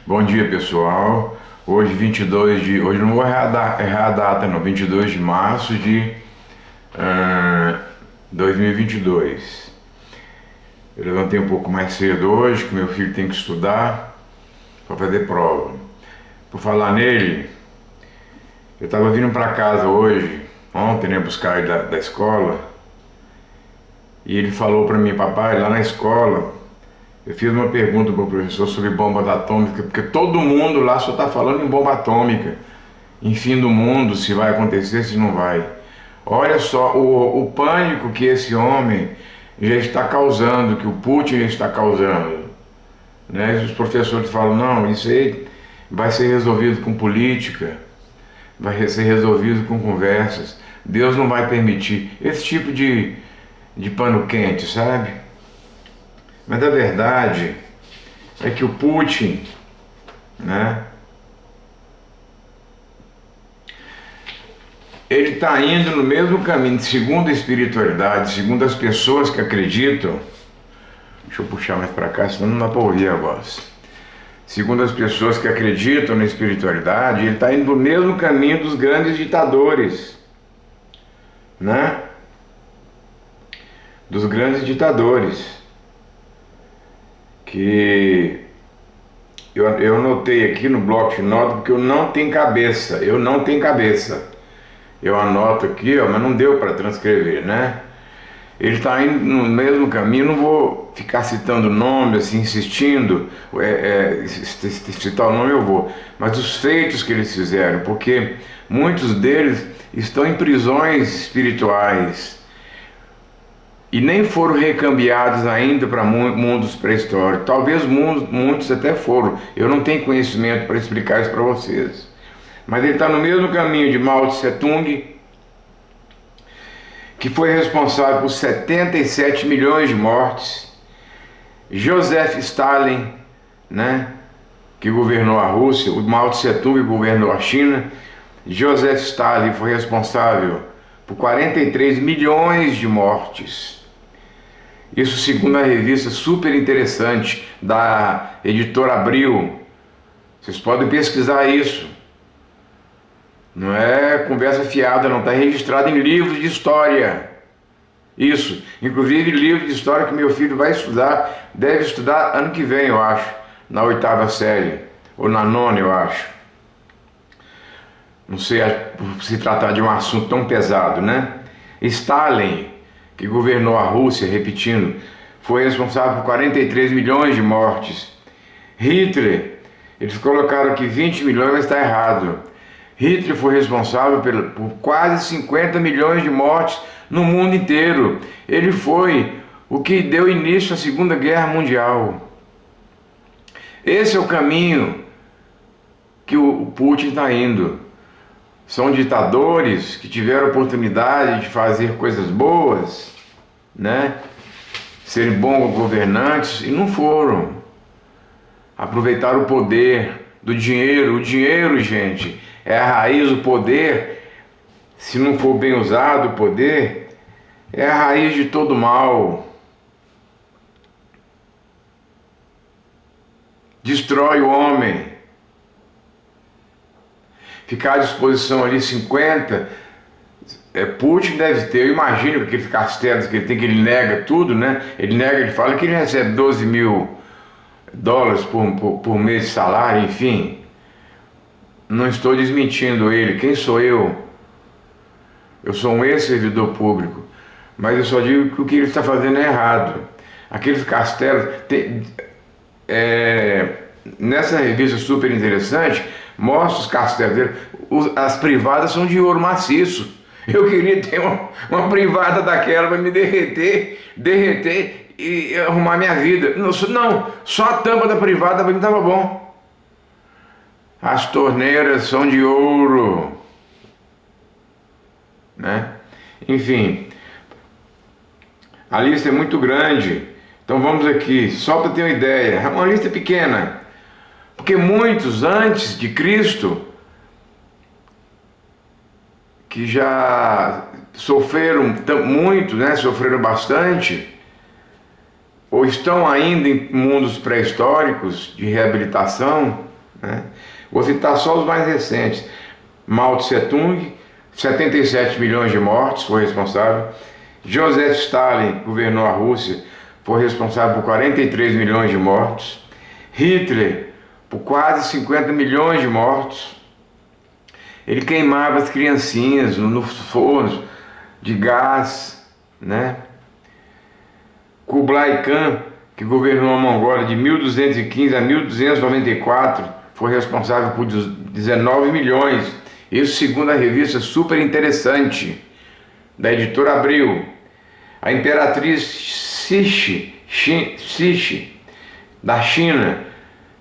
Bom dia, pessoal. Hoje não vou errar a data não, 22 de março de 2022. Eu levantei um pouco mais cedo hoje, que meu filho tem que estudar para fazer prova. Por falar nele, eu estava vindo para casa hoje, ontem, né, buscar ele da escola, e ele falou para mim: papai, lá na escola, eu fiz uma pergunta para o professor sobre bombas atômicas, porque todo mundo lá só está falando em bomba atômica, em fim do mundo, se vai acontecer, se não vai. Olha só o pânico que esse homem já está causando, que o Putin já está causando, né? E os professores falam: não, isso aí vai ser resolvido com política, vai ser resolvido com conversas. Deus não vai permitir esse tipo de pano quente, sabe? Mas a verdade é que o Putin, né, ele está indo no mesmo caminho, segundo a espiritualidade, segundo as pessoas que acreditam. Deixa eu puxar mais para cá, senão não dá para ouvir a voz. Segundo as pessoas que acreditam na espiritualidade, ele está indo no mesmo caminho dos grandes ditadores, né? Dos grandes ditadores. Que eu anotei aqui no bloco de notas, porque eu não tenho cabeça. Eu anoto aqui, ó, mas não deu para transcrever, né? Ele está indo no mesmo caminho. Não vou ficar citando nome, assim, insistindo, citar o nome eu vou, mas os feitos que eles fizeram, porque muitos deles estão em prisões espirituais e nem foram recambiados ainda para mundos pré-históricos. Talvez muitos até foram. Eu não tenho conhecimento para explicar isso para vocês. Mas ele está no mesmo caminho de Mao Tse Tung, que foi responsável por 77 milhões de mortes. Joseph Stalin, né, que governou a Rússia. O Mao Tse Tung governou a China. Joseph Stalin foi responsável por 43 milhões de mortes. Isso segundo a revista super interessante da editora Abril. Vocês podem pesquisar isso. Não é conversa fiada, não. Está registrado em livros de história. Isso. Inclusive livro de história que meu filho vai estudar. Deve estudar ano que vem, eu acho. Na 8ª série. Ou na 9ª, eu acho. Não sei por se tratar de um assunto tão pesado, né? Stalin, que governou a Rússia, repetindo, foi responsável por 43 milhões de mortes. Hitler, eles colocaram aqui 20 milhões, mas está errado. Hitler foi responsável por quase 50 milhões de mortes no mundo inteiro. Ele foi o que deu início à Segunda Guerra Mundial. Esse é o caminho que o Putin está indo. São ditadores que tiveram oportunidade de fazer coisas boas, né? Serem bons governantes e não foram. Aproveitaram o poder do dinheiro. O dinheiro, gente, é a raiz do poder. Se não for bem usado o poder, é a raiz de todo mal. Destrói o homem. Ficar à disposição ali 50, Putin deve ter, eu imagino, que aqueles castelos que ele tem, que ele nega tudo, né? Ele fala que ele recebe 12 mil dólares por mês de salário, enfim. Não estou desmentindo ele. Quem sou eu? Eu sou um ex-servidor público, mas eu só digo que o que ele está fazendo é errado. Aqueles castelos, nessa revista super interessante, mostra os castelos dele. As privadas são de ouro maciço. Eu queria ter uma privada daquela para me derreter e arrumar minha vida. Não, só a tampa da privada para mim estava bom. As torneiras são de ouro, né? Enfim, a lista é muito grande. Então vamos aqui, só para ter uma ideia. É uma lista pequena, porque muitos antes de Cristo, que já sofreram muito, né? Sofreram bastante, ou estão ainda em mundos pré-históricos de reabilitação, né? Vou citar só os mais recentes. Mao Tse Tung, 77 milhões de mortos, foi responsável. Joseph Stalin governou a Rússia, foi responsável por 43 milhões de mortos. Hitler, por quase 50 milhões de mortos. Ele queimava as criancinhas nos fornos de gás, né? Kublai Khan, que governou a Mongólia de 1215 a 1294, foi responsável por 19 milhões. Isso segundo a revista Super Interessante, da editora Abril. A imperatriz Cixi, da China,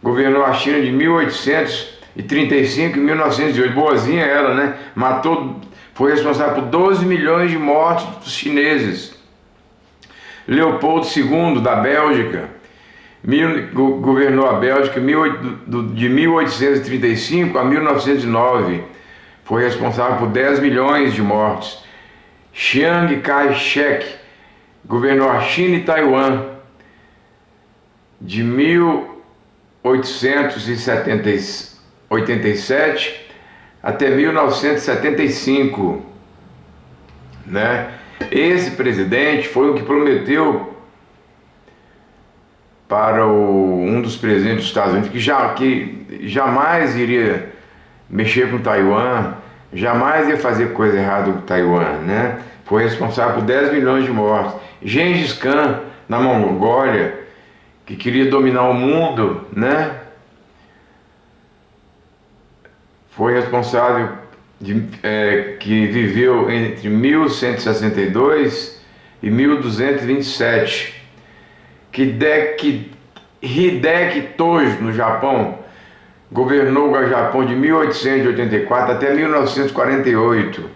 governou a China de 1835 e 1908. Boazinha ela, né? Foi responsável por 12 milhões de mortes dos chineses. Leopoldo II, da Bélgica, governou a Bélgica de 1835 a 1909. Foi responsável por 10 milhões de mortes. Chiang Kai-shek governou a China e Taiwan de 1887 até 1975, né? Esse presidente foi o que prometeu para um dos presidentes dos Estados Unidos que jamais iria mexer com Taiwan, jamais ia fazer coisa errada com Taiwan, né? Foi responsável por 10 milhões de mortes. Gengis Khan, na Mongólia, que queria dominar o mundo, né? Foi responsável, que viveu entre 1162 e 1227. Hideki Tojo, no Japão, governou o Japão de 1884 até 1948.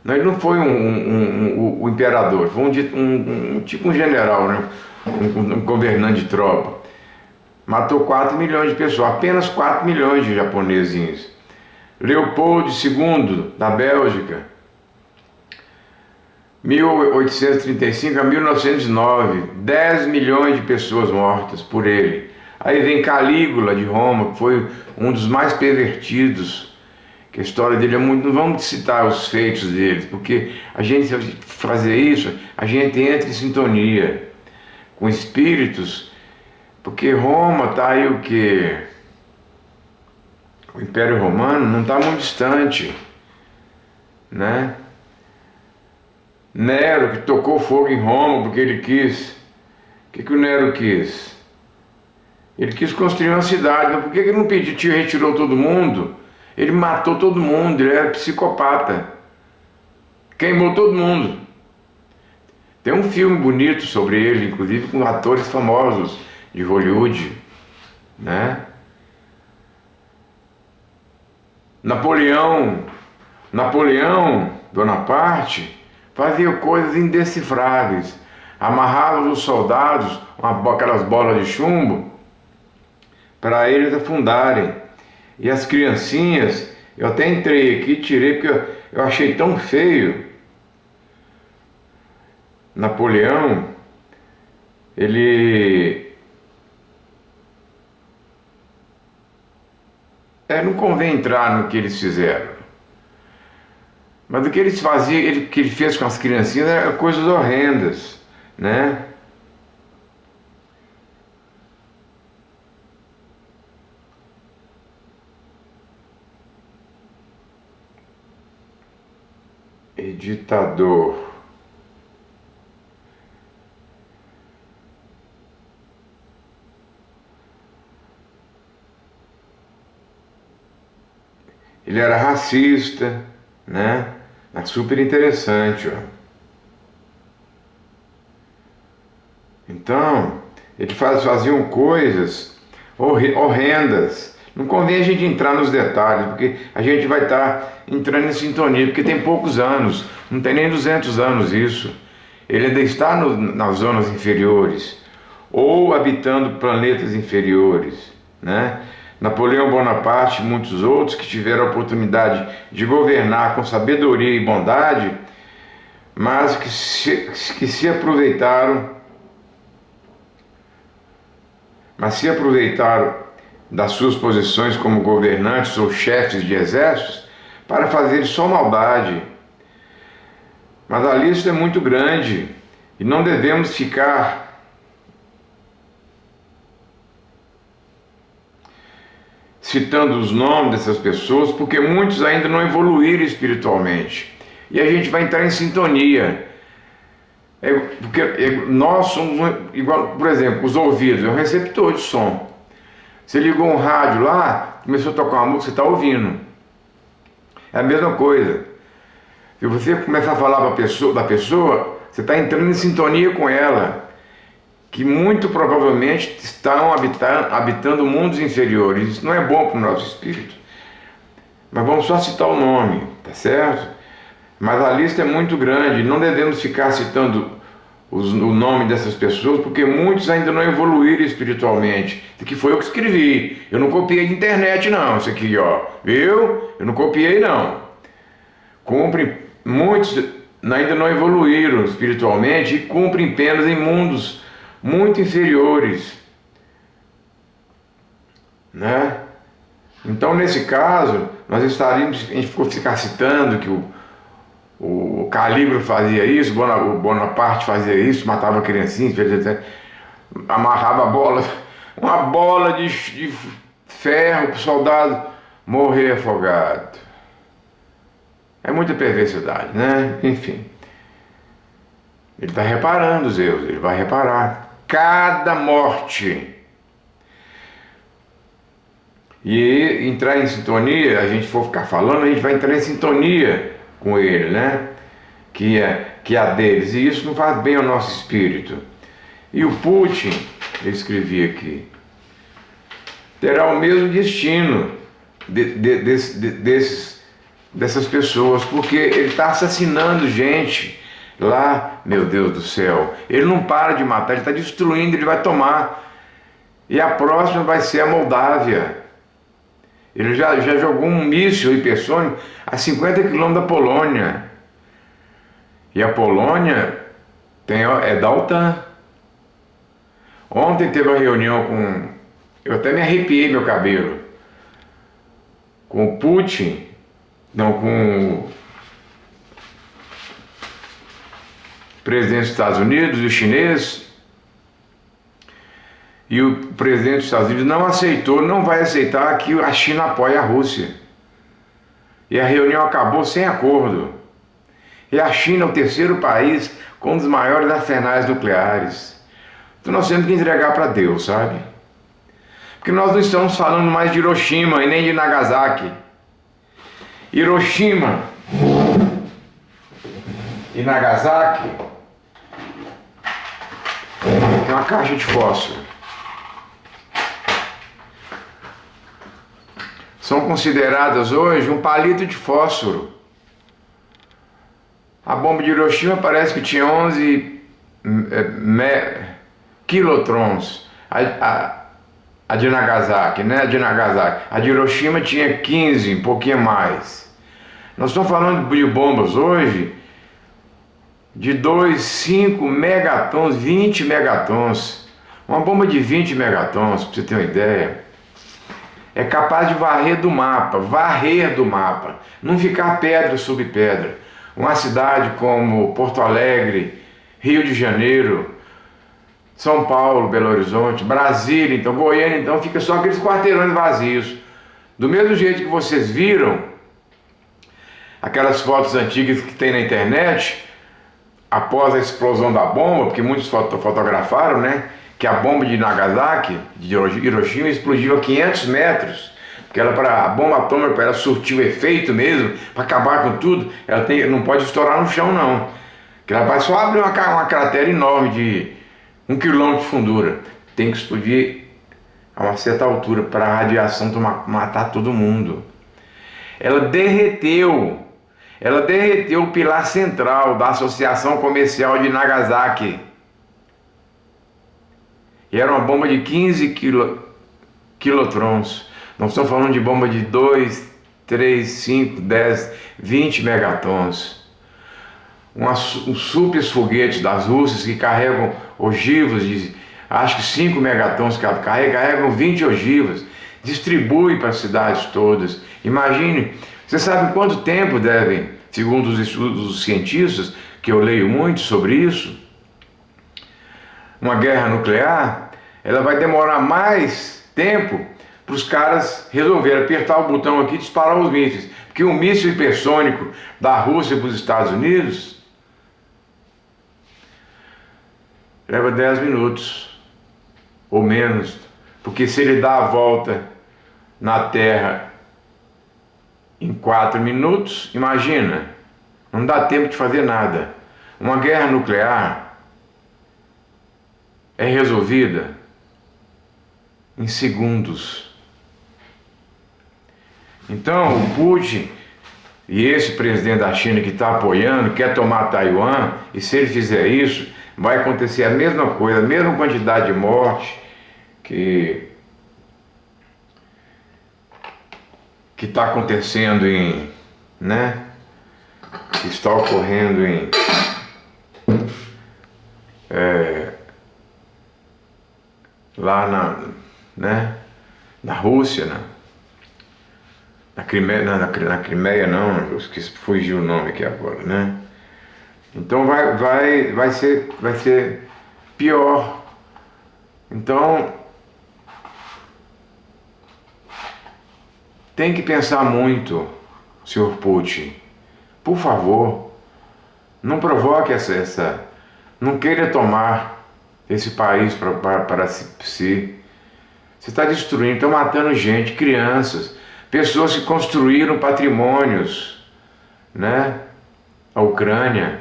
Ele não foi o imperador, foi tipo um general, né? Um governante de tropa. Matou 4 milhões de pessoas, apenas 4 milhões de japonesinhos. Leopoldo II, da Bélgica, 1835 a 1909, 10 milhões de pessoas mortas por ele. Aí vem Calígula, de Roma, que foi um dos mais pervertidos, que a história dele é muito... Não vamos citar os feitos dele, porque a gente, se fazer isso, a gente entra em sintonia com espíritos, porque Roma está aí o quê? O Império Romano não está muito distante, né? Nero, que tocou fogo em Roma porque ele quis. O que o Nero quis? Ele quis construir uma cidade, mas por que ele não pediu, retirou todo mundo? Ele matou todo mundo, ele era psicopata. Queimou todo mundo. Tem um filme bonito sobre ele, inclusive com atores famosos de Hollywood, né? Napoleão Bonaparte fazia coisas indecifráveis. Amarrava os soldados, aquelas bolas de chumbo, para eles afundarem. E as criancinhas, eu até entrei aqui, tirei, porque eu achei tão feio. Napoleão, ele... não convém entrar no que eles fizeram. Mas o que eles faziam, que ele fez com as criancinhas, eram coisas horrendas, né? E ditador. Ele era racista, né? É super interessante, ó. Então, eles faziam coisas horrendas. Não convém a gente entrar nos detalhes, porque a gente vai estar entrando em sintonia, porque tem poucos anos, não tem nem 200 anos isso. Ele ainda está nas zonas inferiores, ou habitando planetas inferiores, né? Napoleão Bonaparte e muitos outros que tiveram a oportunidade de governar com sabedoria e bondade, mas que se aproveitaram mas se aproveitaram das suas posições como governantes ou chefes de exércitos para fazer só maldade. Mas a lista é muito grande e não devemos ficar citando os nomes dessas pessoas, porque muitos ainda não evoluíram espiritualmente. E a gente vai entrar em sintonia. Porque nós somos igual, por exemplo, os ouvidos, é um receptor de som. Você ligou um rádio lá, começou a tocar uma música, você está ouvindo. É a mesma coisa. Se você começar a falar da pessoa, você está entrando em sintonia com ela, que muito provavelmente estão habitando mundos inferiores. Isso não é bom para o nosso espírito. Mas vamos só citar o nome, tá certo? Mas a lista é muito grande, não devemos ficar citando o nome dessas pessoas, porque muitos ainda não evoluíram espiritualmente. Isso aqui foi eu que escrevi, eu não copiei de internet não, isso aqui ó, viu? Eu não copiei não. Muitos ainda não evoluíram espiritualmente e cumprem penas em mundos muito inferiores, né? Então nesse caso, nós estaríamos, a gente ficou ficar citando que o Calígula fazia isso, o Bonaparte fazia isso, matava criancinhas, amarrava a bola, uma bola de ferro para o soldado morrer afogado. É muita perversidade, né? Enfim. Ele está reparando os erros, ele vai reparar cada morte. E entrar em sintonia, a gente for ficar falando, a gente vai entrar em sintonia com ele, né? Que é a deles. E isso não faz bem ao nosso espírito. E o Putin, eu escrevi aqui, terá o mesmo destino dessas pessoas, porque ele está assassinando gente lá, meu Deus do céu. Ele não para de matar, ele está destruindo, ele vai tomar. E a próxima vai ser a Moldávia. Ele já jogou um míssil hipersônico a 50 quilômetros da Polônia. E a Polônia é da OTAN. Ontem teve uma reunião com... Eu até me arrepiei meu cabelo. Com o Putin, não, com o presidente dos Estados Unidos e o chinês. E o presidente dos Estados Unidos não aceitou, não vai aceitar que a China apoie a Rússia. E a reunião acabou sem acordo. E a China é o terceiro país com um dos maiores arsenais nucleares. Então nós temos que entregar para Deus, sabe? Porque nós não estamos falando mais de Hiroshima e nem de Nagasaki. Hiroshima e Nagasaki é uma caixa de fósforo. São consideradas hoje um palito de fósforo. A bomba de Hiroshima parece que tinha 11 quilotrons. A de Nagasaki, né? A de Hiroshima tinha 15, um pouquinho mais. Nós estamos falando de bombas hoje de 2, 5 megatons, 20 megatons. Uma bomba de 20 megatons, para você ter uma ideia, é capaz de varrer do mapa, não ficar pedra sobre pedra. Uma cidade como Porto Alegre, Rio de Janeiro, São Paulo, Belo Horizonte, Brasília, então Goiânia, então fica só aqueles quarteirões vazios. Do mesmo jeito que vocês viram aquelas fotos antigas que tem na internet, após a explosão da bomba, porque muitos fotografaram, né? Que a bomba de Nagasaki, de Hiroshima, explodiu a 500 metros. Porque a bomba atômica, para ela surtir o efeito mesmo, para acabar com tudo, ela não pode estourar no chão, não. Porque ela vai só abrir uma cratera enorme de 1 quilômetro de fundura. Tem que explodir a uma certa altura para a radiação matar todo mundo. Ela derreteu o pilar central da Associação Comercial de Nagasaki. E era uma bomba de 15 quilotrons. Nós estamos falando de bomba de 2, 3, 5, 10, 20 megatons. Uns super foguetes das Rússias que carregam ogivas acho que 5 megatons cada carregam 20 ogivas, distribui para as cidades todas. Imagine, você sabe quanto tempo devem, segundo os estudos dos cientistas, que eu leio muito sobre isso, uma guerra nuclear, ela vai demorar mais tempo para os caras resolverem apertar o botão aqui e disparar os mísseis. Porque um míssil hipersônico da Rússia para os Estados Unidos leva 10 minutos ou menos. Porque se ele dá a volta na Terra em 4 minutos, imagina, não dá tempo de fazer nada. Uma guerra nuclear é resolvida em segundos. Então, o Putin e esse presidente da China que está apoiando, quer tomar Taiwan, e se ele fizer isso, vai acontecer a mesma coisa, a mesma quantidade de morte que está acontecendo que está ocorrendo lá na Rússia, na Crimeia, na Crimeia não, eu esqueci, fugiu o nome aqui agora, né? Então vai ser pior. Então tem que pensar muito, senhor Putin. Por favor, não provoque não queira tomar esse país para si. Você está destruindo, está matando gente, crianças, pessoas que construíram patrimônios, né? A Ucrânia.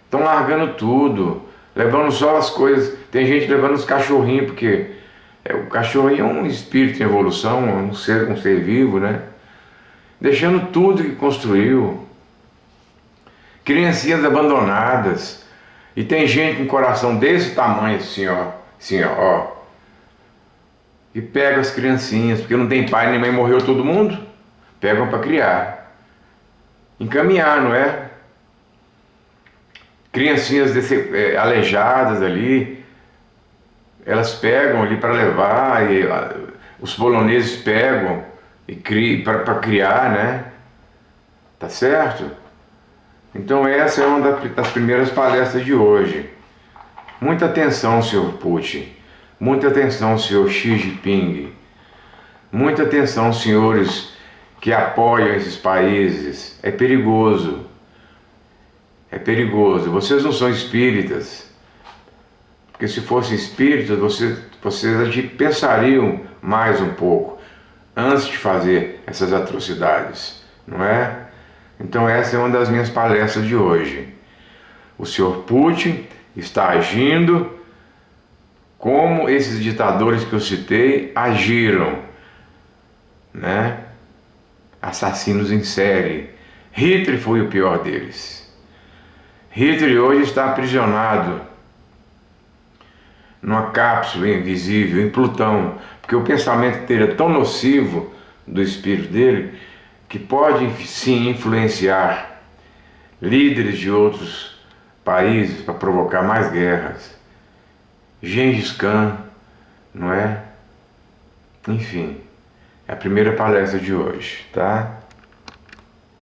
Estão largando tudo, levando só as coisas. Tem gente levando os cachorrinhos, porque o cachorrinho é um espírito em evolução, um ser vivo, né? Deixando tudo que construiu. Criancinhas abandonadas. E tem gente com coração desse tamanho assim, ó. E pega as criancinhas, porque não tem pai nem mãe, morreu todo mundo. Pegam para criar. Encaminhar, não é? Criancinhas aleijadas ali, elas pegam ali para levar, e os poloneses pegam para criar, né? Tá certo? Então essa é uma das primeiras palestras de hoje. Muita atenção, senhor Putin. Muita atenção, senhor Xi Jinping. Muita atenção, senhores que apoiam esses países. É perigoso. É perigoso. Vocês não são espíritas. Porque se fossem espíritas, vocês pensariam mais um pouco antes de fazer essas atrocidades, não é? Então essa é uma das minhas palestras de hoje. O senhor Putin está agindo como esses ditadores que eu citei agiram, né? Assassinos em série. Hitler foi o pior deles. Hitler hoje está aprisionado numa cápsula invisível em Plutão, porque o pensamento dele é tão nocivo do espírito dele que pode sim influenciar líderes de outros países para provocar mais guerras. Gengis Khan, não é? Enfim, é a primeira palestra de hoje, tá?